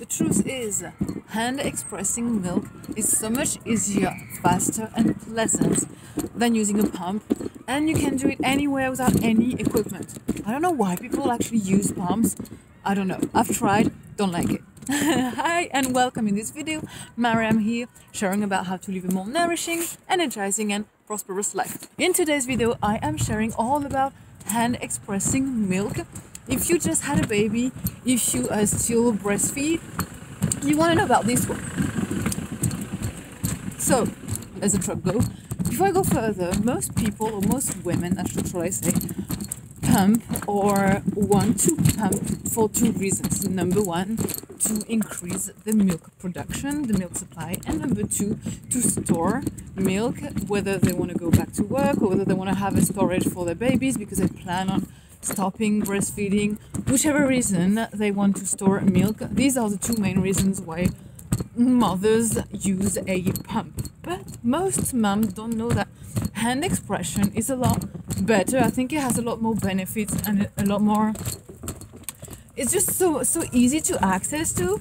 The truth is, hand expressing milk is so much easier, faster and pleasant than using a pump, and you can do it anywhere without any equipment. I don't know why people actually use pumps. I don't know. I've tried, don't like it. Hi and welcome in this video. Maryam here, sharing about how to live a more nourishing, energizing and prosperous life. In today's video, I am sharing all about hand expressing milk. If you just had a baby, if you are still breastfeed, you want to know about this one. So, let's the truck go. Before I go further, most people, or most women, shall I say, pump or want to pump for two reasons. Number one, to increase the milk production, the milk supply, and number two, to store milk, whether they want to go back to work or whether they want to have a storage for their babies because they plan on stopping breastfeeding. Whichever reason they want to store milk, these are the two main reasons why mothers use a pump. But most moms don't know that hand expression is a lot better. I think it has a lot more benefits and a lot more, it's just so easy to access to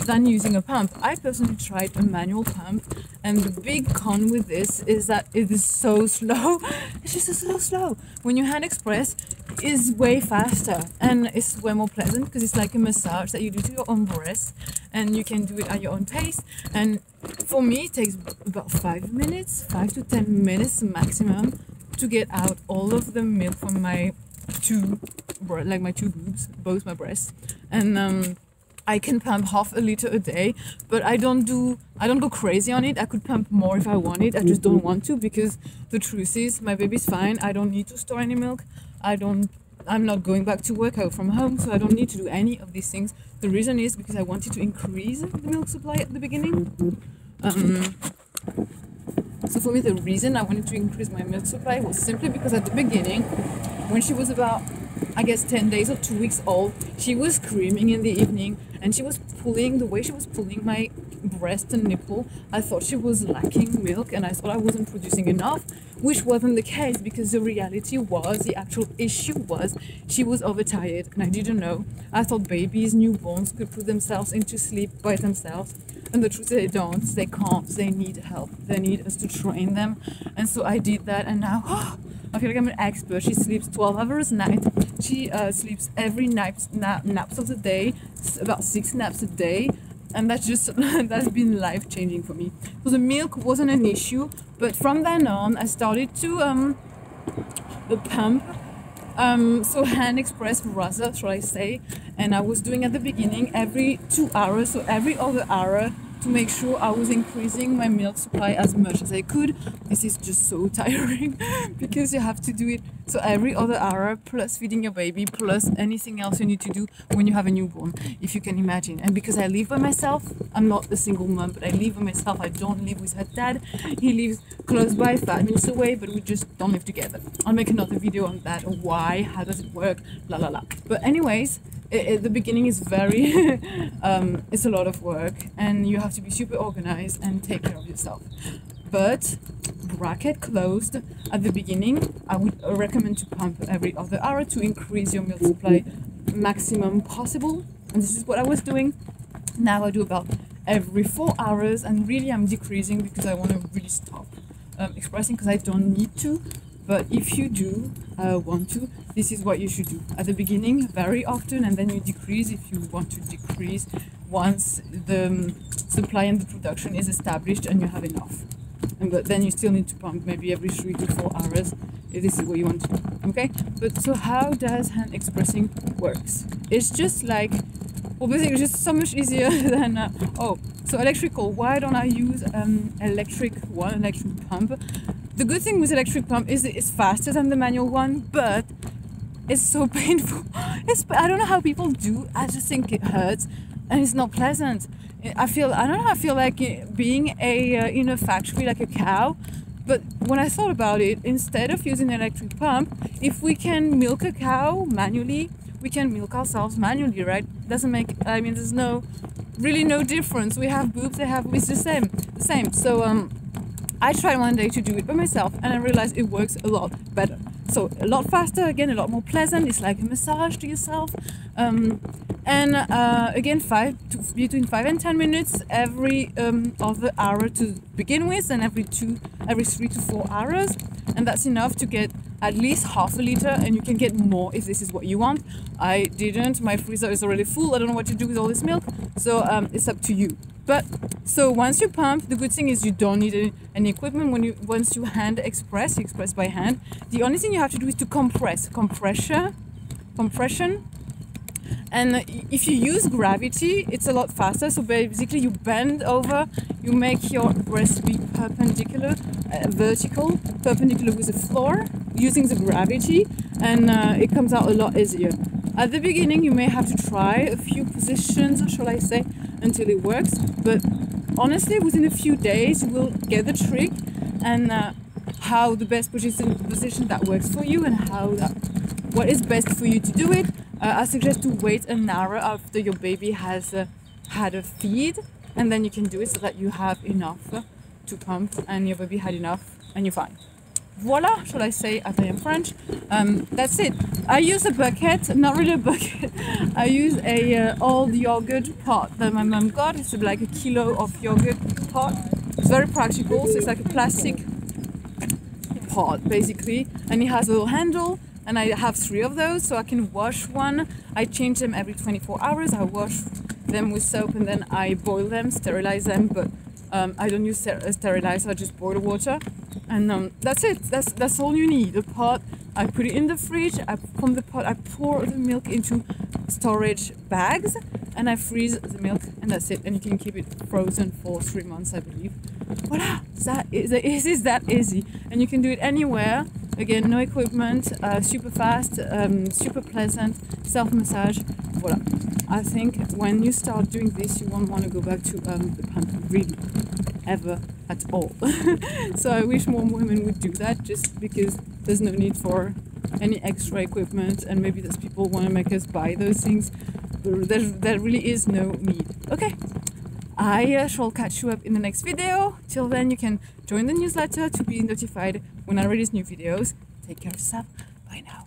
than using a pump. I personally tried a manual pump, and the big con with this is that it is so slow. It's just so slow. When you hand express, is way faster and it's way more pleasant because it's like a massage that you do to your own breast, and you can do it at your own pace. And for me, it takes about 5 to 10 minutes maximum to get out all of the milk from my two boobs, both my breasts, and I can pump half a liter a day, but I don't go crazy on it. I could pump more if I wanted. I just don't want to, because the truth is my baby's fine. I don't need to store any milk. I'm not going back to work. I work from home, so I don't need to do any of these things. The reason is because I wanted to increase the milk supply at the beginning. So for me, the reason I wanted to increase my milk supply was simply because at the beginning, when she was about, I guess, 10 days or 2 weeks old, she was screaming in the evening, and she was pulling, the way she was pulling my breast and nipple, I thought she was lacking milk, and I thought I wasn't producing enough, which wasn't the case, because the reality was, the actual issue was, she was overtired, and I didn't know. I thought babies, newborns could put themselves into sleep by themselves, and the truth is they don't, they can't, they need help, they need us to train them. And so I did that, and now I feel like I'm an expert. She sleeps 12 hours a night. She sleeps every naps of the day, about 6 naps a day, and that's been life-changing for me. So the milk wasn't an issue, but from then on I started to the pump, so hand express rather, shall I say, and I was doing at the beginning every 2 hours, so every other hour, to make sure I was increasing my milk supply as much as I could. This is just so tiring because you have to do it so every other hour, plus feeding your baby, plus anything else you need to do when you have a newborn, if you can imagine. And because I live by myself, I'm not a single mom, but I live by myself. I don't live with her dad. He lives close by, 5 minutes away, but we just don't live together. I'll make another video on that, or why, how does it work, la la la. But anyways, the beginning is very it's a lot of work, and you have to be super organized and take care of yourself. But bracket closed, at the beginning I would recommend to pump every other hour to increase your milk supply maximum possible, and this is what I was doing. Now I do about every 4 hours, and really I'm decreasing because I want to really stop expressing, because I don't need to. But if you do want to, this is what you should do. At the beginning, very often, and then you decrease if you want to decrease once the supply and the production is established and you have enough. But then you still need to pump maybe every 3 to 4 hours if this is what you want to do, okay? But so how does hand expressing works? It's just like, well, basically it's just so much easier than, so electrical. Why don't I use electric pump? The good thing with electric pump is it's faster than the manual one, but it's so painful. I don't know how people do. I just think it hurts, and it's not pleasant. I feel like being in a factory like a cow. But when I thought about it, instead of using an electric pump, if we can milk a cow manually, we can milk ourselves manually, right? Doesn't make, I mean, there's really no difference. We have boobs, it's the same. So I tried one day to do it by myself, and I realized it works a lot better. So a lot faster, again, a lot more pleasant. It's like a massage to yourself. Again, between 5 and 10 minutes every other hour to begin with, and every 3 to 4 hours, and that's enough to get at least half a liter, and you can get more if this is what you want. I didn't. My freezer is already full. I don't know what to do with all this milk, so it's up to you. But so once you pump, the good thing is you don't need any equipment. Once you express by hand. The only thing you have to do is to compression. And if you use gravity, it's a lot faster. So basically you bend over, you make your breast be perpendicular, perpendicular with the floor, using the gravity, and it comes out a lot easier. At the beginning, you may have to try a few positions, or shall I say, until it works. But honestly, within a few days, you will get the trick and how the best position that works for you, and what is best for you to do it. I suggest to wait an hour after your baby has had a feed, and then you can do it so that you have enough to pump, and your baby had enough, and you're fine. Voila, shall I say, as I am French. That's it. I use a bucket, not really a bucket. I use a old yogurt pot that my mum got. It's like a kilo of yogurt pot. It's very practical, so it's like a plastic pot basically, and it has a little handle. And I have 3 of those, so I can wash one. I change them every 24 hours. I wash them with soap, and then I boil them, sterilize them. But I don't use sterilizer, I just boil the water. And that's it. That's all you need. The pot, I put it in the fridge. From the pot, I pour the milk into storage bags, and I freeze the milk, and that's it. And you can keep it frozen for 3 months, I believe. Voila! It is that easy. And you can do it anywhere. Again, no equipment, super fast, super pleasant, self-massage. Voila. I think when you start doing this, you won't want to go back to the pump, really, ever at all. So I wish more women would do that, just because there's no need for any extra equipment, and maybe those people want to make us buy those things, but there really is no need. Okay. I shall catch you up in the next video. Till then, you can join the newsletter to be notified when I release new videos. Take care of yourself. Bye now.